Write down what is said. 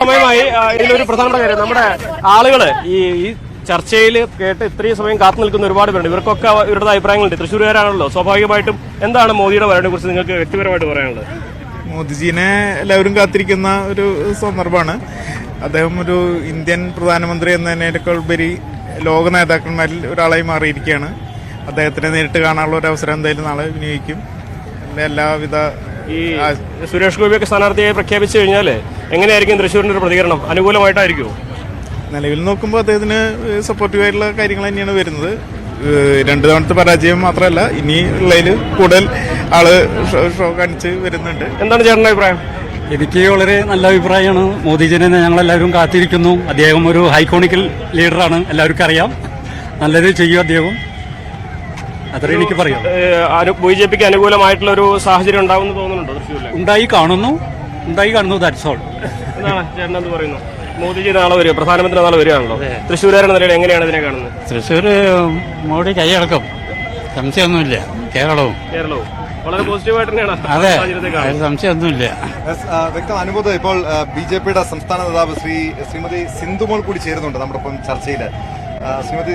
സമയമായി ഇതിലൊരു പ്രധാനപ്പെട്ട കാര്യം നമ്മുടെ ആളുകള് ഈ ചർച്ചയിൽ കേട്ട് ഇത്രയും സമയം കാത്തു നിൽക്കുന്ന ഒരുപാട് പേരുണ്ട്. ഇവർക്കൊക്കെ ഇവരുടെ അഭിപ്രായങ്ങളുണ്ട്. തൃശ്ശൂരുകാരാണല്ലോ, സ്വാഭാവികമായിട്ടും എന്താണ് മോദിയുടെ വരവിനെ കുറിച്ച് നിങ്ങൾക്ക് വ്യക്തിപരമായിട്ട് പറയാനുള്ളത്? മോദിജീനെ എല്ലാവരും കാത്തിരിക്കുന്ന ഒരു സന്ദർഭമാണ്. അദ്ദേഹം ഒരു ഇന്ത്യൻ പ്രധാനമന്ത്രി എന്നതിനേക്കാൾ ഉപരി ലോക നേതാക്കന്മാരിൽ ഒരാളായി മാറിയിരിക്കുകയാണ്. അദ്ദേഹത്തിനെ നേരിട്ട് കാണാനുള്ള ഒരു അവസരം എന്തായാലും നാളെ വിനിയോഗിക്കും. എല്ലാവിധ ഈ സുരേഷ് ഗോപിയൊക്കെ സ്ഥാനാർത്ഥിയായി പ്രഖ്യാപിച്ചു കഴിഞ്ഞാൽ എങ്ങനെയായിരിക്കും തൃശ്ശൂരിന്റെ ഒരു പ്രതികരണം? അനുകൂലമായിട്ടായിരിക്കുമോ? നിലവിൽ നോക്കുമ്പോൾ അദ്ദേഹത്തിന് സപ്പോർട്ടീവായിട്ടുള്ള കാര്യങ്ങൾ തന്നെയാണ് വരുന്നത്. 2 തവണത്തെ പരാജയം മാത്രമല്ല, ഇനി ഉള്ളതിൽ കൂടുതൽ ആള് ഷോ കാണിച്ച് വരുന്നുണ്ട്. എന്താണ് ചേട്ടൻ്റെ അഭിപ്രായം? എനിക്ക് വളരെ നല്ല അഭിപ്രായമാണ്. മോദിജിനെ ഞങ്ങളെല്ലാവരും കാത്തിരിക്കുന്നു. അദ്ദേഹം ഒരു ഹൈക്കോണിക്കൽ ലീഡറാണ്, എല്ലാവർക്കും അറിയാം. നല്ലത് ചെയ്യും അദ്ദേഹം, അത്രേ എനിക്ക് പറയാം. ബിജെപിക്ക് അനുകൂലമായിട്ടുള്ള ഒരു സാഹചര്യം ഉണ്ടാവുമെന്ന് തോന്നുന്നുണ്ടോ തൃശ്ശൂരിൽ? ഉണ്ടായി കാണുന്നു, ദാറ്റ്സ് ഓൾ. എന്താണ് ചേട്ടൻ എന്ത് പറയുന്നു? മോദിജി നാളെ വരിക, പ്രധാനമന്ത്രി നാളെ വരികയാണല്ലോ. തൃശ്ശൂരുകാരെന്ന നിലയിൽ എങ്ങനെയാണ് ഇതിനെ കാണുന്നത്? തൃശ്ശൂർ മോഡി കൈയടക്കും, സംശയമൊന്നുമില്ല. കേരളവും വളരെ പോസിറ്റീവായിട്ട് തന്നെയാണ്. അതെ, സംശയമൊന്നുമില്ല. വ്യക്തം അനുഭവം. ഇപ്പോൾ ബിജെപിയുടെ സംസ്ഥാന നേതാവ് ശ്രീമതി സിന്ധുമോൾ കൂടി ചേരുന്നുണ്ട് നമ്മുടെ ചർച്ചയിൽ. ശ്രീമതി